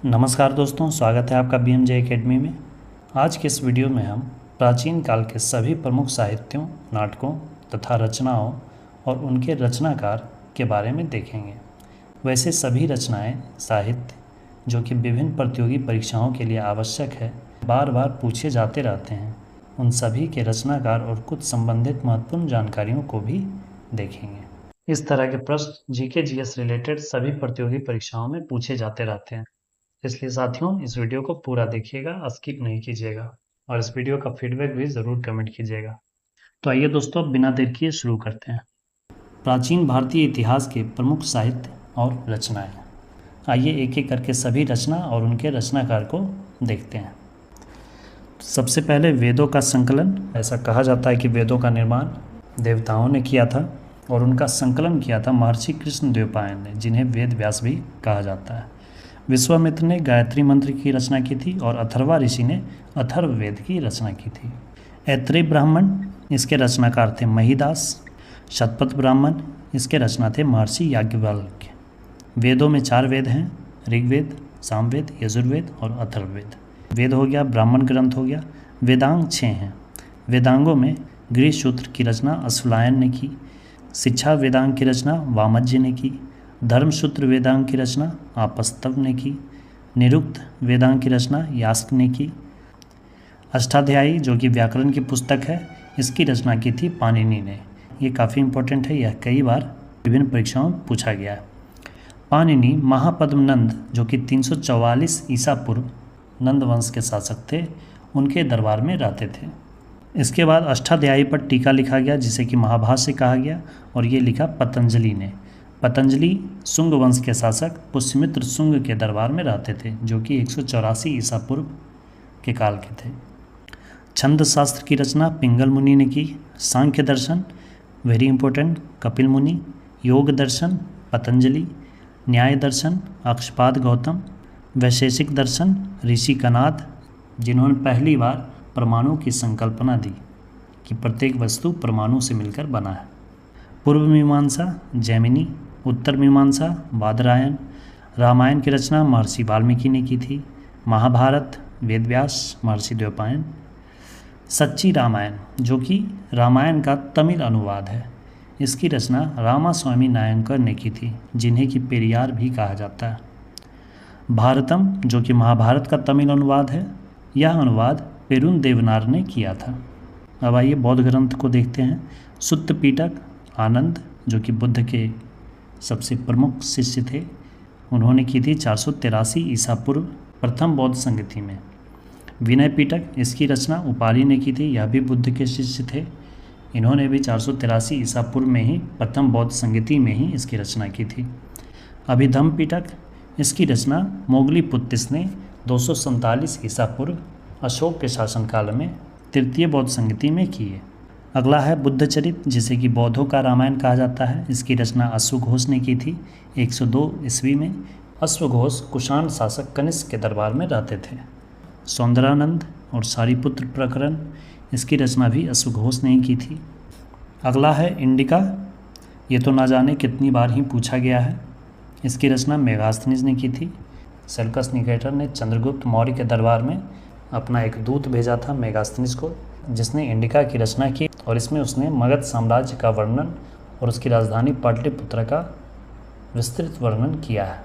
नमस्कार दोस्तों, स्वागत है आपका BMJ एकेडमी में। आज के इस वीडियो में हम प्राचीन काल के सभी प्रमुख साहित्यों, नाटकों तथा रचनाओं और उनके रचनाकार के बारे में देखेंगे। वैसे सभी रचनाएं, साहित्य जो कि विभिन्न प्रतियोगी परीक्षाओं के लिए आवश्यक है, बार बार पूछे जाते रहते हैं, उन सभी के रचनाकार और कुछ संबंधित महत्वपूर्ण जानकारियों को भी देखेंगे। इस तरह के प्रश्न GK GS रिलेटेड सभी प्रतियोगी परीक्षाओं में पूछे जाते रहते हैं, इसलिए साथियों इस वीडियो को पूरा देखिएगा, स्किप नहीं कीजिएगा और इस वीडियो का फीडबैक भी ज़रूर कमेंट कीजिएगा। तो आइए दोस्तों, बिना देर किए शुरू करते हैं। प्राचीन भारतीय इतिहास के प्रमुख साहित्य और रचनाएं। आइए एक एक करके सभी रचना और उनके रचनाकार को देखते हैं। सबसे पहले वेदों का संकलन। ऐसा कहा जाता है कि वेदों का निर्माण देवताओं ने किया था और उनका संकलन किया था महर्षि कृष्णद्वैपायन ने, जिन्हें वेद व्यास भी कहा जाता है। विश्वामित्र ने गायत्री मंत्र की रचना की थी और अथर्वा ऋषि ने अथर्ववेद की रचना की थी। ऐत्रेय ब्राह्मण, इसके रचनाकार थे महिदास। शतपथ ब्राह्मण, इसके रचना थे महर्षि याज्ञवल्क्य। वेदों में 4 वेद हैं: ऋग्वेद, सामवेद, यजुर्वेद और अथर्ववेद। वेद हो गया, ब्राह्मण ग्रंथ हो गया। वेदांग 6 हैं। वेदांगों में गृहसूत्र की रचना अश्वलायन ने की। शिक्षा वेदांग की रचना वामज्य ने की। धर्मसूत्र वेदांग की रचना आपस्तव ने की। निरुक्त वेदांग की रचना यास्क ने की। अष्टाध्यायी, जो कि व्याकरण की पुस्तक है, इसकी रचना की थी पाणिनि ने। ये काफ़ी इम्पोर्टेंट है, यह कई बार विभिन्न परीक्षाओं में पूछा गया है। पाणिनि महापद्मनंद, जो कि 344 ईसा पूर्व नंद वंश के शासक थे, उनके दरबार में रहते थे। इसके बाद अष्टाध्यायी पर टीका लिखा गया, जिसे कि महाभाष्य कहा गया, और ये लिखा पतंजलि ने। पतंजलि शुंग वंश के शासक पुष्यमित्र शुंग के दरबार में रहते थे, जो कि 184 ईसा पूर्व के काल के थे। छंद शास्त्र की रचना पिंगल मुनि ने की। सांख्य दर्शन वेरी इंपॉर्टेंट कपिल मुनि। योग दर्शन पतंजलि। न्याय दर्शन अक्षपाद गौतम। वैशेषिक दर्शन ऋषि कनाद, जिन्होंने पहली बार परमाणु की संकल्पना दी कि प्रत्येक वस्तु परमाणु से मिलकर बना है। पूर्व मीमांसा जैमिनी। उत्तर मीमांसा बादरायण। रामायण की रचना महर्षि वाल्मीकि ने की थी। महाभारत वेदव्यास महर्षि द्वैपायन। सच्ची रामायण, जो कि रामायण का तमिल अनुवाद है, इसकी रचना रामास्वामी नायंकर ने की थी, जिन्हें कि पेरियार भी कहा जाता है। भारतम, जो कि महाभारत का तमिल अनुवाद है, यह अनुवाद पेरुन देवनार ने किया था। अब आइए बौद्ध ग्रंथ को देखते हैं। सुत्त पिटक आनंद, जो कि बुद्ध के सबसे प्रमुख शिष्य थे, उन्होंने की थी 483 ईसा पूर्व प्रथम बौद्ध संगति में। विनय पिटक, इसकी रचना उपाली ने की थी, यह भी बुद्ध के शिष्य थे, इन्होंने भी 483 ईसा पूर्व में ही प्रथम बौद्ध संगति में ही इसकी रचना की थी। अभिधम्म पिटक, इसकी रचना मोगली पुत्तिस ने 247 ईसा पूर्व अशोक के शासनकाल में तृतीय बौद्ध संगति में की है। अगला है बुद्धचरित, जिसे कि बौद्धों का रामायण कहा जाता है, इसकी रचना अश्वघोष ने की थी 102 ईस्वी में। अश्वघोष कुषाण शासक कनिष्क के दरबार में रहते थे। सौंदरानंद और सारिपुत्र प्रकरण, इसकी रचना भी अश्वघोष ने ही की थी। अगला है इंडिका, ये तो ना जाने कितनी बार ही पूछा गया है, इसकी रचना मेगास्थनीज ने की थी। सेल्कस निकेटर ने चंद्रगुप्त मौर्य के दरबार में अपना एक दूत भेजा था मेगास्थनीज को, जिसने इंडिका की रचना की, और इसमें उसने मगध साम्राज्य का वर्णन और उसकी राजधानी पाटलिपुत्र का विस्तृत वर्णन किया है,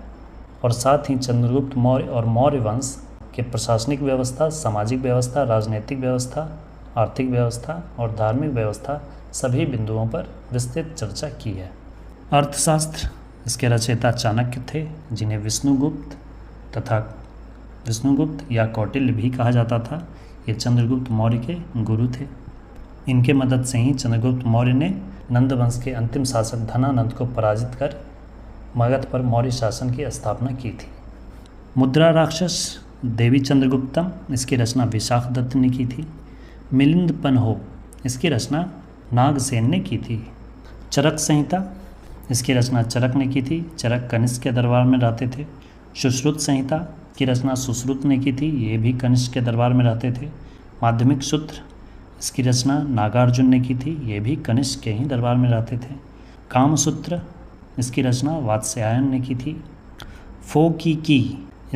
और साथ ही चंद्रगुप्त मौर्य और मौर्य वंश के प्रशासनिक व्यवस्था, सामाजिक व्यवस्था, राजनीतिक व्यवस्था, आर्थिक व्यवस्था और धार्मिक व्यवस्था सभी बिंदुओं पर विस्तृत चर्चा की है। अर्थशास्त्र, इसके रचयिता चाणक्य थे, जिन्हें विष्णुगुप्त या कौटिल्य भी कहा जाता था। ये चंद्रगुप्त मौर्य के गुरु थे। इनके मदद से ही चंद्रगुप्त मौर्य ने नंद वंश के अंतिम शासक धनानंद को पराजित कर मगध पर मौर्य शासन की स्थापना की थी। मुद्रा राक्षस देवी चंद्रगुप्तम, इसकी रचना विशाखदत्त ने की थी। मिलिंद पन्हो, इसकी रचना नागसेन ने की थी। चरक संहिता, इसकी रचना चरक ने की थी, चरक कनिष्क के दरबार में रहते थे। सुश्रुत संहिता की रचना सुश्रुत ने की थी, ये भी कनिष्क के दरबार में रहते थे। माध्यमिक सूत्र, इसकी रचना नागार्जुन ने की थी, ये भी कनिष्क के ही दरबार में रहते थे। कामसूत्र, इसकी रचना वात्स्यायन ने की थी। फो की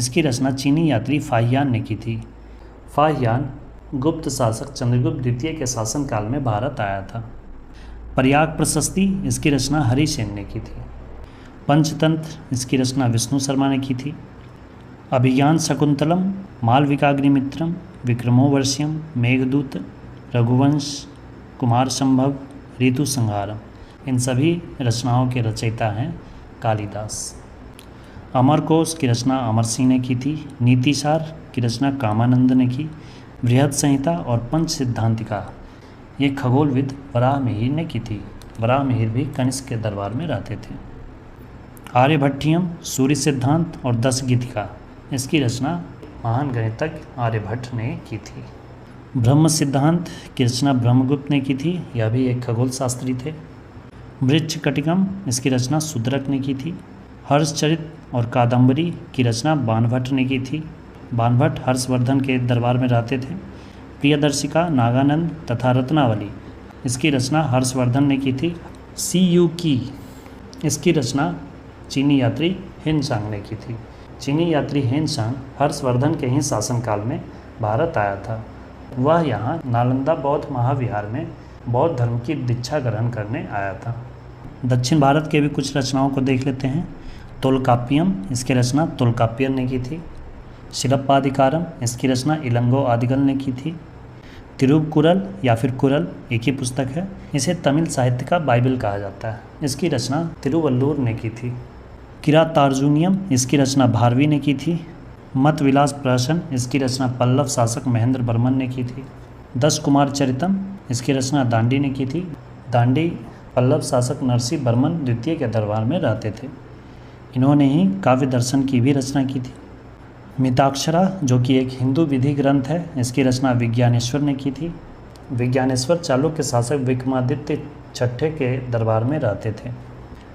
इसकी रचना चीनी यात्री फाहियान ने की थी। फाहियान गुप्त शासक चंद्रगुप्त द्वितीय के शासनकाल में भारत आया था। प्रयाग प्रशस्ति, इसकी रचना हरिसेन ने की थी। पंचतंत्र, इसकी रचना विष्णु शर्मा ने की थी। अभिज्ञान शकुंतलम, मालविकाग्निमित्रम, विक्रमोर्वशीयम, मेघदूत, रघुवंश, कुमार संभव, ऋतु संहारम, इन सभी रचनाओं के रचयिता हैं कालिदास। अमरकोश की रचना अमर सिंह ने की थी। नीतिसार की रचना कामानंद ने की। बृहद संहिता और पंच सिद्धांतिका ये खगोलविद वराहमिहिर ने की थी। वराहमिहिर भी कनिष्क के दरबार में रहते थे। आर्यभट्टियम, सूर्य सिद्धांत और 10 गीतिका, इसकी रचना महान गणितज्ञ आर्यभट्ट ने की थी। ब्रह्म सिद्धांत की रचना ब्रह्मगुप्त ने की थी, यह भी एक खगोल शास्त्री थे। वृक्षकटिकम, इसकी रचना शूद्रक ने की थी। हर्षचरित और कादम्बरी की रचना बाणभट्ट ने की थी। बाणभट्ट हर्षवर्धन के दरबार में रहते थे। प्रियदर्शिका, नागानंद तथा रत्नावली, इसकी रचना हर्षवर्धन ने की थी। सीयू की, इसकी रचना चीनी यात्री हिनसांग ने की थी। चीनी यात्री हिनसांग हर्षवर्धन के ही शासनकाल में भारत आया था। वह यहाँ नालंदा बौद्ध महाविहार में बौद्ध धर्म की दीक्षा ग्रहण करने आया था। दक्षिण भारत के भी कुछ रचनाओं को देख लेते हैं। तोलकाप्पियम, इसकी रचना तोलकाप्पियर ने की थी। शिलप्पाधिकारम, इसकी रचना इलंगो आदिगल ने की थी। तिरुवकुरल या फिर कुरल एक ही पुस्तक है। इसे तमिल साहित्य का बाइबल कहा जाता है। इसकी रचना तिरुवल्लुर ने की थी। किरातार्जुनियम, इसकी रचना भारवी ने की थी। मत विलास प्रहसन, इसकी रचना पल्लव शासक महेंद्र वर्मन ने की थी। 10 कुमार चरितम, इसकी रचना दांडी ने की थी। दांडी पल्लव शासक नरसिंह वर्मन द्वितीय के दरबार में रहते थे। इन्होंने ही काव्य दर्शन की भी रचना की थी। मिताक्षरा, जो कि एक हिंदू विधि ग्रंथ है, इसकी रचना विज्ञानेश्वर ने की थी। विज्ञानेश्वर चालुक्य शासक विक्रमादित्य छठे के दरबार में रहते थे।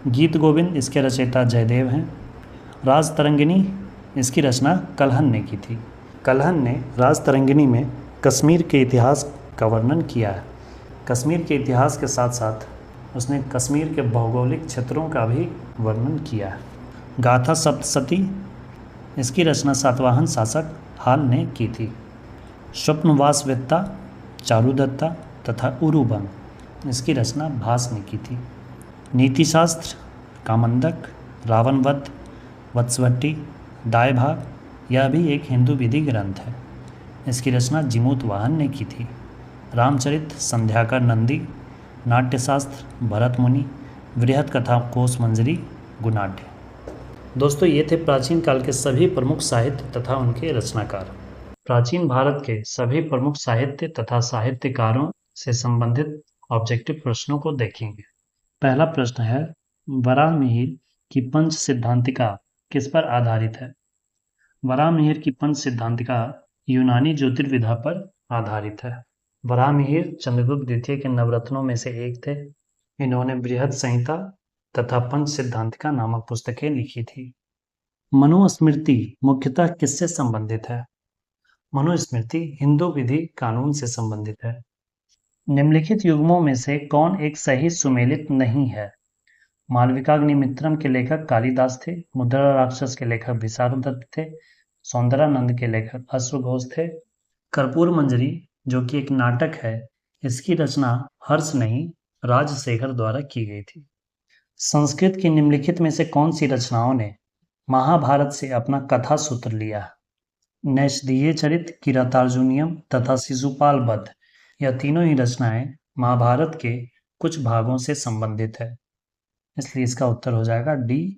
गीत गोविंद, इसके रचयिता जयदेव हैं। राजतरंगिणी, इसकी रचना कल्हन ने की थी। कल्हन ने राजतरंगिणी में कश्मीर के इतिहास का वर्णन किया है। कश्मीर के इतिहास के साथ साथ उसने कश्मीर के भौगोलिक क्षेत्रों का भी वर्णन किया है। गाथा सप्तशती, इसकी रचना सातवाहन शासक हाल ने की थी। स्वप्नवासवेत्ता, चारुदत्ता तथा उरुबन, इसकी रचना भास ने की थी। नीतिशास्त्र, कामंदक, रावणवध, वत्सवट्टी, दायभाग, यह भी एक हिंदू विधि ग्रंथ है। इसकी रचना जिमूतवाहन ने की थी। रामचरित, संध्याकर नंदी, नाट्यशास्त्र, भरत मुनि, वृहद कथा कोश मंजरी, गुणाढ्य। दोस्तों, ये थे प्राचीन काल के सभी प्रमुख साहित्य तथा उनके रचनाकार। प्राचीन भारत के सभी प्रमुख साहित्य तथा साहित्यकारों से संबंधित ऑब्जेक्टिव प्रश्नों को देखेंगे। पहला प्रश्न है, वराहमिहिर की पंच सिद्धांतिका किस पर आधारित है? वराहमिहिर की पंच सिद्धांतिका यूनानी ज्योतिर्विद्या पर आधारित है। वराहमिहिर चंद्रगुप्त द्वितीय के नवरत्नों में से एक थे। इन्होंने बृहद संहिता तथा पंच सिद्धांतिका नामक पुस्तकें लिखी थी। मनुस्मृति मुख्यतः किससे संबंधित है? मनुस्मृति हिंदू विधि कानून से संबंधित है। निम्नलिखित युग्मों में से कौन एक सही सुमेलित नहीं है? मालविकाग्निमित्रम के लेखक कालिदास थे। मुद्रा राक्षस के लेखक विशारदत्त थे। सौंदरानंद के लेखक अश्वघोष थे। कर्पूर मंजरी, जो कि एक नाटक है, इसकी रचना हर्ष नहीं राजशेखर द्वारा की गई थी। संस्कृत की निम्नलिखित में से कौन सी रचनाओं ने महाभारत से अपना कथा सूत्र लिया? नैषधीय चरित, किरातार्जुनियम तथा शिशुपाल वध, यह तीनों ही रचनाएं महाभारत के कुछ भागों से संबंधित है। इसलिए इसका उत्तर हो जाएगा डी,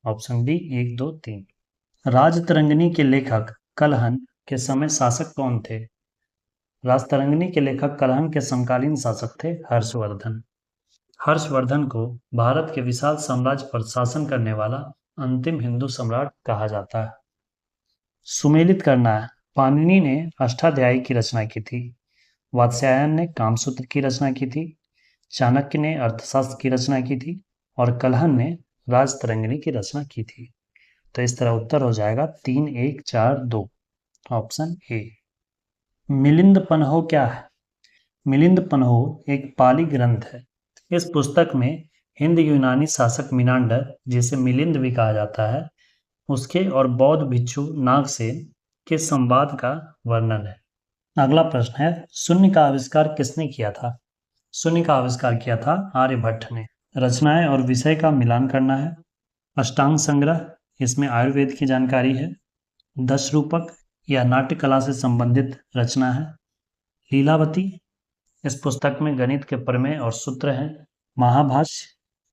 ऑप्शन डी 1, 2, 3। राजतरंगिणी के लेखक कल्हन के समय शासक कौन थे? राजतरंगिणी के लेखक कल्हन के समकालीन शासक थे हर्षवर्धन। हर्षवर्धन को भारत के विशाल साम्राज्य पर शासन करने वाला अंतिम हिंदू सम्राट कहा जाता है। सुमेलित करना, पाणिनि ने अष्टाध्यायी की रचना की थी। वात्स्यायन ने कामसूत्र की रचना की थी। चाणक्य ने अर्थशास्त्र की रचना की थी और कल्हन ने राजतरंगिणी की रचना की थी। तो इस तरह उत्तर हो जाएगा 3, 1, 4, 2, ऑप्शन ए। मिलिंद पन्हो क्या है? मिलिंद पन्हो एक पाली ग्रंथ है। इस पुस्तक में हिंद यूनानी शासक मिनांडर, जिसे मिलिंद भी कहा जाता है, उसके और बौद्ध भिक्षु नागसेन के संवाद का वर्णन है। अगला प्रश्न है, शून्य का आविष्कार किसने किया था? शून्य का आविष्कार किया था आर्यभट्ट ने। रचनाएं और विषय का मिलान करना है। अष्टांग संग्रह, इसमें आयुर्वेद की जानकारी है। 10 रूपक या नाट्य कला से संबंधित रचना है। लीलावती, इस पुस्तक में गणित के प्रमेय और सूत्र हैं। महाभाष्य,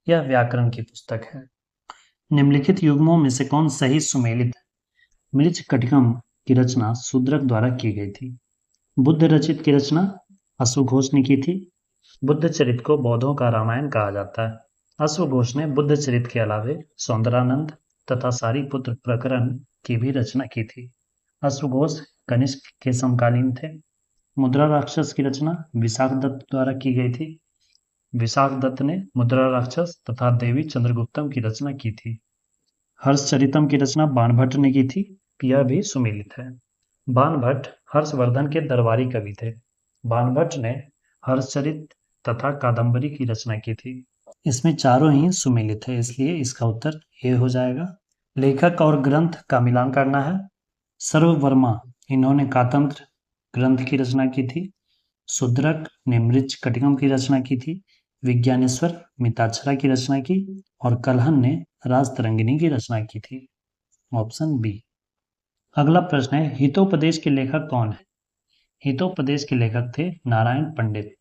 यह व्याकरण की पुस्तक है। निम्नलिखित युग्मों में से कौन सही सुमेलित है? मृच्छकटिकम की रचना शूद्रक द्वारा की गई थी। बुद्ध रचित की रचना अश्वघोष ने की थी। बुद्ध चरित को बौद्धों का रामायण कहा जाता है। अश्वघोष ने बुद्ध चरित के अलावे सौंदरानंद तथा सारीपुत्र प्रकरण की भी रचना की थी। अश्वघोष कनिष्क के समकालीन थे। मुद्रा राक्षस की रचना विशाख दत्त द्वारा की गई थी। विशाख दत्त ने मुद्रा राक्षस तथा देवी चंद्रगुप्तम की रचना की थी। हर्षचरितम की रचना बाणभट्ट ने की थी। यह भी सुमेलित है। बाणभट्ट हर्षवर्धन के दरबारी कवि थे। बाणभट्ट ने हर्षचरित तथा कादंबरी की रचना की थी। इसमें चारों ही सुमेलित है, इसलिए इसका उत्तर ए हो जाएगा। लेखक और ग्रंथ का मिलान करना है। सर्ववर्मा, इन्होंने कातंत्र ग्रंथ की रचना की थी। शूद्रक ने मृच्छकटिकम की रचना की थी। विज्ञानेश्वर मिताक्षरा की रचना की और कलहन ने राजतरंगिणी की रचना की थी। Option B. अगला प्रश्न है, हितोपदेश के लेखक कौन है? हितोपदेश के लेखक थे नारायण पंडित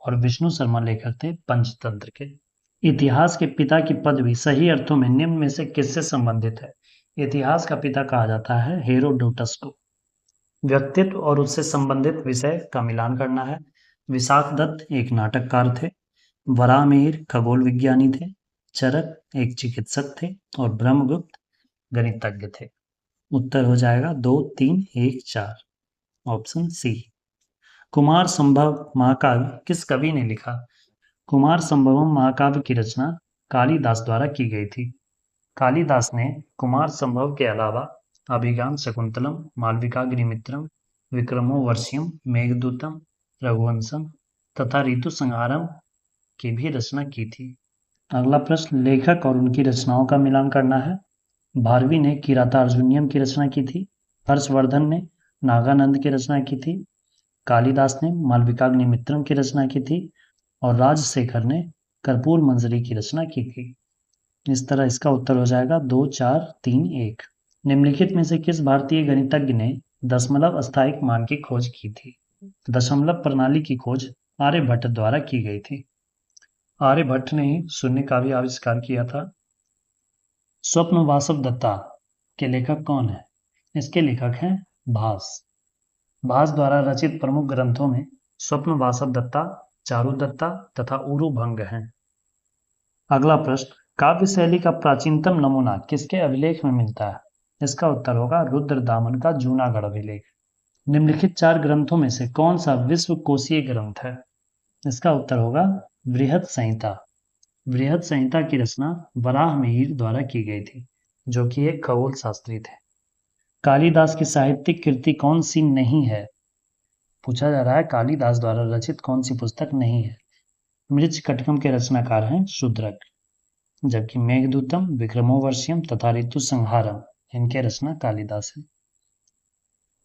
और विष्णु शर्मा लेखक थे पंचतंत्र के। इतिहास के पिता की पदवी सही अर्थों में निम्न में से किससे संबंधित है? इतिहास का पिता कहा जाता है हेरोडोटस को। व्यक्तित्व और उससे संबंधित विषय का मिलान करना है। विशाख दत्त एक नाटककार थे। वराहमिहिर खगोल विज्ञानी थे। चरक एक चिकित्सक थे और ब्रह्मगुप्त गणितज्ञ थे। उत्तर हो जाएगा 2, 3, 1, 4। Option C. कुमार संभव महाकाव्य किस कवि ने लिखा? कुमार संभवम महाकाव्य की रचना कालिदास द्वारा की गई थी। कालिदास ने कुमार संभव के अलावा अभिज्ञान शकुंतलम, मालविकाग्निमित्रम, विक्रमोर्वशीयम, मेघदूतम, रघुवंशम तथा ऋतुसंहारम की भी रचना की थी। अगला प्रश्न, लेखक और उनकी रचनाओं का मिलान करना है। भारवी ने किरातार्जुनीयम की रचना की थी। हर्षवर्धन ने नागानंद की रचना की थी। कालिदास ने मालविकाग्निमित्रम की रचना की थी और राजशेखर ने कर्पूर मंजरी की रचना की थी। इस तरह इसका उत्तर हो जाएगा 2, 4, 3, 1। निम्नलिखित में से किस भारतीय गणितज्ञ ने दशमलव अस्थायिक मान की खोज की थी? दशमलव प्रणाली की खोज आर्यभट्ट द्वारा की गई थी। आर्यभट्ट ने ही शून्य का भी आविष्कार किया था। स्वप्न वासव दत्ता के लेखक कौन है? इसके लेखक हैं भास। भास द्वारा रचित प्रमुख ग्रंथों में स्वप्न वासव दत्ता, चारुदत्ता तथा उरुभंग हैं। अगला प्रश्न, काव्य शैली का प्राचीनतम नमूना किसके अभिलेख में मिलता है? इसका उत्तर होगा रुद्रदामन का जूनागढ़ अभिलेख। निम्नलिखित 4 ग्रंथों में से कौन सा विश्वकोशीय ग्रंथ है? इसका उत्तर होगा बृहद संहिता। बृहद संहिता की रचना वराहमिहिर द्वारा की गई थी, जो कि एक खगोल शास्त्री थे। कालिदास की साहित्यिक कृति कौन सी नहीं है? पूछा जा रहा है कालिदास द्वारा रचित कौन सी पुस्तक नहीं है? मृच्छकटिकम के रचनाकार हैं शूद्रक, जबकि मेघदूतम, विक्रमोर्वशीयम तथा ऋतुसंहारम इनके रचना कालिदास है।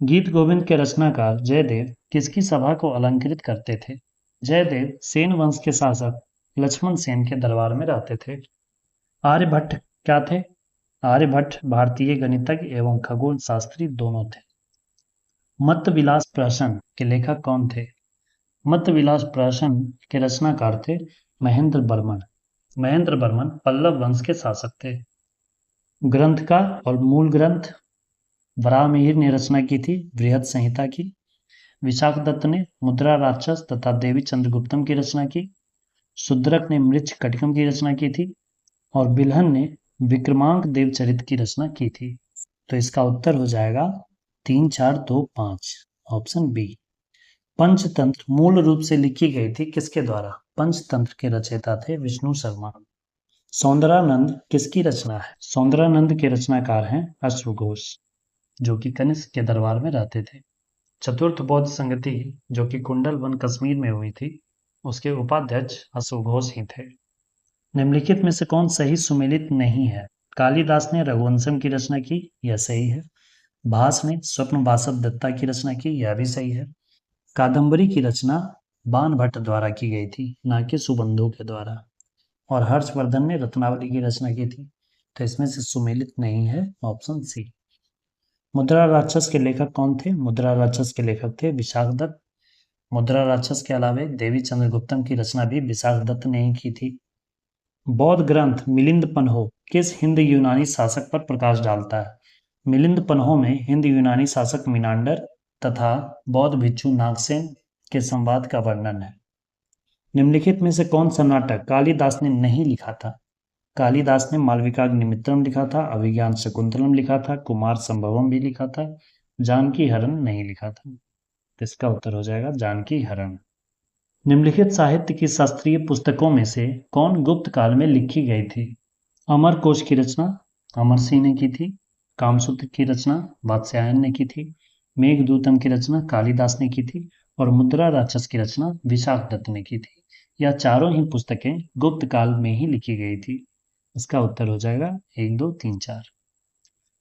गीत गोविंद के रचनाकार जयदेव किसकी सभा को अलंकृत करते थे? जयदेव सेन वंश के शासक लक्ष्मण सेन के दरबार में रहते थे। आर्यभट्ट क्या थे? आर्यभट्ट भारतीय गणितज्ञ एवं खगोल शास्त्री दोनों थे। मत्तविलास प्रहसन के लेखक कौन थे? मत्तविलास प्रहसन के रचनाकार थे महेंद्र वर्मन। महेंद्र वर्मन पल्लव वंश के शासक थे। ग्रंथ का और मूल ग्रंथ वराहमिहिर ने रचना की थी बृहद संहिता की। विशाख दत्त ने मुद्रा राक्षस तथा देवी चंद्रगुप्तम की रचना की। शूद्रक ने मृच्छकटिकम की रचना की थी और बिल्हन ने विक्रमांक देवचरित की रचना की थी। तो इसका उत्तर हो जाएगा 3, 4, 2, 5। Option B. पंचतंत्र मूल रूप से लिखी गई थी किसके द्वारा? पंचतंत्र के रचयिता थे विष्णु शर्मा। सौंदरानंद किसकी रचना है? सौंदरानंद के रचनाकार हैं अश्वघोष, जो कि कनिष्क के दरबार में रहते थे। चतुर्थ बौद्ध संगति, जो कि कुंडल वन कश्मीर में हुई थी, उसके उपाध्यक्ष अश्वघोष ही थे। निम्नलिखित में से कौन सही सुमेलित नहीं है? कालिदास ने रघुवंशम की रचना की, यह सही है। भास ने स्वप्न वासव दत्ता की रचना की, यह भी सही है। कादंबरी की रचना बाणभट्ट द्वारा की गई थी, ना कि सुबंधु के द्वारा। और हर्षवर्धन ने रत्नावली की रचना की थी, तो इसमें से सुमेलित नहीं है ऑप्शन सी। मुद्रा राक्षस के लेखक कौन थे? मुद्रा राक्षस के लेखक थे विशाख दत्त। मुद्रा राक्षस के अलावा देवी चंद्रगुप्तम की रचना भी विशाख दत्त ने ही की थी। बौद्ध ग्रंथ मिलिंद पन्हो किस हिंद यूनानी शासक पर प्रकाश डालता है? मिलिंद पन्हो में हिंद यूनानी शासक मिनांडर तथा बौद्ध भिक्षु नागसेन के संवाद का वर्णन है। निम्नलिखित में से कौन सा नाटक कालिदास ने नहीं लिखा था? कालिदास ने मालविकाग्निमित्रम लिखा था, अभिज्ञान शकुंतलम लिखा था, कुमार संभवम भी लिखा था, जानकी हरण नहीं लिखा था। तो इसका उत्तर हो जाएगा जानकी हरण। निम्नलिखित साहित्य की शास्त्रीय पुस्तकों में से कौन गुप्त काल में लिखी गई थी? अमर कोश की रचना अमर सिंह ने की थी, कामसूत्र की रचना वात्स्यायन ने की थी, मेघदूतम की रचना कालिदास ने की थी और मुद्रा राक्षस की रचना विशाख दत्त ने की थी। यह चारों ही पुस्तकें गुप्त काल में ही लिखी गई थी। इसका उत्तर हो जाएगा 1, 2, 3, 4।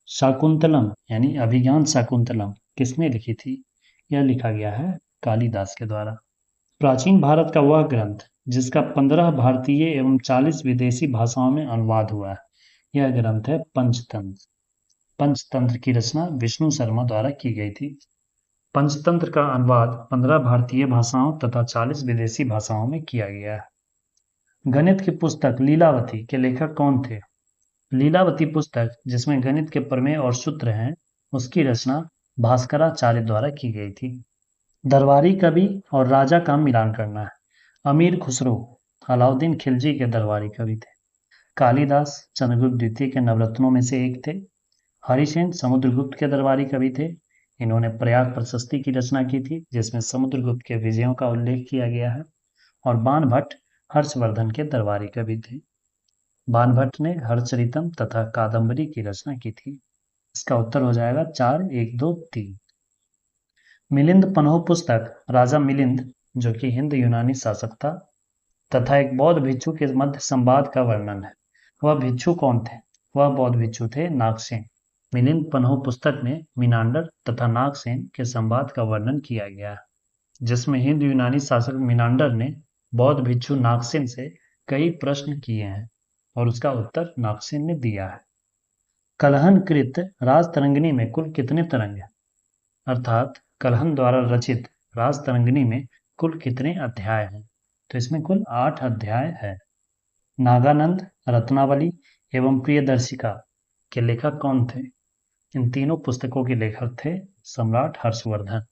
शाकुंतलम यानी अभिज्ञान शाकुंतलम किसने लिखी थी? यह लिखा गया है कालिदास के द्वारा। प्राचीन भारत का वह ग्रंथ जिसका 15 भारतीय एवं 40 विदेशी भाषाओं में अनुवाद हुआ है, यह ग्रंथ है पंचतंत्र। पंचतंत्र की रचना विष्णु शर्मा द्वारा की गई थी। पंचतंत्र का अनुवाद 15 भारतीय भाषाओं तथा 40 विदेशी भाषाओं में किया गया है। गणित की पुस्तक लीलावती के लेखक कौन थे? लीलावती पुस्तक जिसमें गणित के प्रमेय और सूत्र हैं, उसकी रचना भास्कराचार्य द्वारा की गई थी। दरबारी कवि और राजा का मिलान करना है। अमीर खुसरो अलाउद्दीन खिलजी के दरबारी कवि थे। कालिदास चंद्रगुप्त द्वितीय के नवरत्नों में से एक थे। हरिसेन समुद्रगुप्त के दरबारी कवि थे। इन्होंने प्रयाग प्रशस्ति की रचना की थी, जिसमें समुद्रगुप्त के विजयों का उल्लेख किया गया है। और बाणभट्ट हर्षवर्धन के दरबारी कवि थे। बाणभट्ट ने हरचरितम तथा कादंबरी की रचना की थी। इसका उत्तर हो जाएगा 4, 1, 2, 3। मिलिंद पन्हो पुस्तक राजा मिलिंद, जो कि हिंद यूनानी शासक था, तथा एक बौद्ध भिक्षु के मध्य संवाद का वर्णन है। वह भिक्षु कौन थे? वह बौद्ध भिक्षु थे नागसेन। मिलिंद पन्हो पुस्तक में मिनांडर तथा नागसेन के संवाद का वर्णन किया गया है, जिसमें हिंद यूनानी शासक मिनांडर ने बौद्ध भिक्षु नागसेन से कई प्रश्न किए हैं और उसका उत्तर नागसेन ने दिया है। कलहन कृत राजतरंगिणी में कुल कितने तरंग हैं? अर्थात कलहन द्वारा रचित राजतरंगिणी में कुल कितने अध्याय हैं? तो इसमें कुल 8 अध्याय है। नागानंद, रत्नावली एवं प्रियदर्शिका के लेखक कौन थे? इन तीनों पुस्तकों के लेखक थे सम्राट हर्षवर्धन।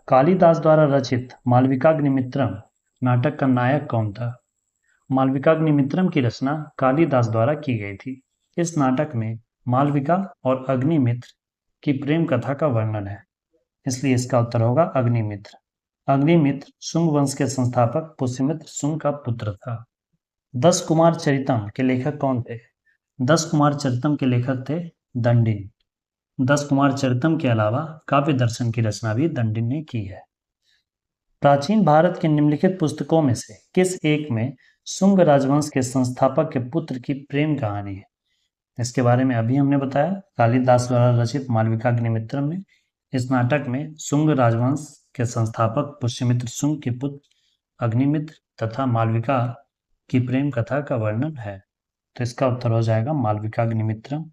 कालिदास द्वारा रचित मालविकाग्निमित्रम नाटक का नायक कौन था? मालविकाग्निमित्रम की रचना कालिदास द्वारा की गई थी। इस नाटक में मालविका और अग्निमित्र की प्रेम कथा का वर्णन है, इसलिए इसका उत्तर होगा अग्निमित्र। अग्निमित्र शुंग वंश के संस्थापक पुष्यमित्र शुंग का पुत्र था। 10 कुमार चरितम के लेखक कौन थे? 10 कुमार चरितम के लेखक थे दंडिन। 10 कुमार चरितम के अलावा काव्य दर्शन की रचना भी दंडिन ने की है। प्राचीन भारत के निम्नलिखित पुस्तकों में से किस एक में शुंग राजवंश के संस्थापक के पुत्र की प्रेम कहानी है? इसके बारे में अभी हमने बताया, कालिदास द्वारा रचित मालविकाग्निमित्रम में इस नाटक में शुंग राजवंश के संस्थापक पुष्यमित्र शुंग के पुत्र अग्निमित्र तथा मालविका की प्रेम कथा का वर्णन है। तो इसका उत्तर हो जाएगा मालविकाग्निमित्रम।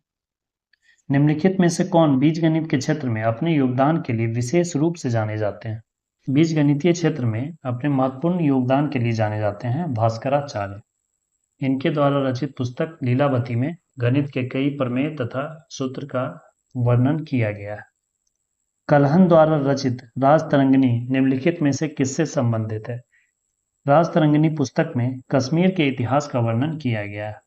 निम्नलिखित में से कौन बीजगणित के क्षेत्र में अपने योगदान के लिए विशेष रूप से जाने जाते हैं? बीजगणितीय क्षेत्र में अपने महत्वपूर्ण योगदान के लिए जाने जाते हैं भास्कराचार्य। इनके द्वारा रचित पुस्तक लीलावती में गणित के कई प्रमेय तथा सूत्र का वर्णन किया गया है। कलहन द्वारा रचित राजतरंगिणी निम्नलिखित में से किससे संबंधित है? राजतरंगिणी पुस्तक में कश्मीर के इतिहास का वर्णन किया गया है।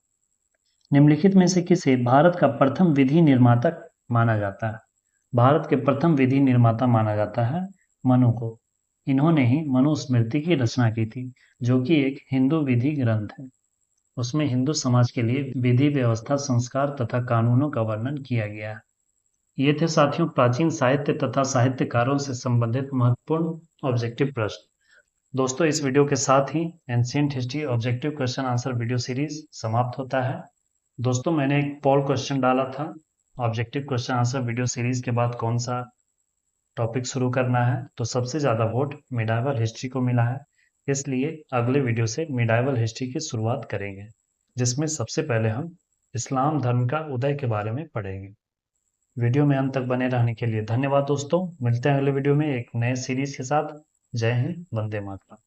निम्नलिखित में से किसे भारत का प्रथम विधि निर्माता माना जाता है? भारत के प्रथम विधि निर्माता माना जाता है मनु को। इन्होंने ही मनुस्मृति की रचना की थी, जो कि एक हिंदू विधि ग्रंथ है। उसमें हिंदू समाज के लिए विधि व्यवस्था, संस्कार तथा कानूनों का वर्णन किया गया है। ये थे साथियों प्राचीन साहित्य तथा साहित्यकारों से संबंधित महत्वपूर्ण ऑब्जेक्टिव प्रश्न। दोस्तों, इस वीडियो के साथ ही ancient history objective question answer video series समाप्त होता है। दोस्तों, मैंने एक पोल क्वेश्चन डाला था, objective question answer video series के बाद कौन सा टॉपिक शुरू करना है। तो सबसे ज़्यादा वोट मिडाइवल हिस्ट्री को मिला है, इसलिए अगले वीडियो से मिडाइवल हिस्ट्री की शुरुआत करेंगे, जिसमें सबसे पहले हम इस्लाम धर्म का उदय के बारे में पढ़ेंगे। वीडियो में अंत तक बने रहने के लिए धन्यवाद दोस्तों। मिलते हैं अगले वीडियो में एक नए सीरीज के साथ। जय हिंद, वंदे मातरम।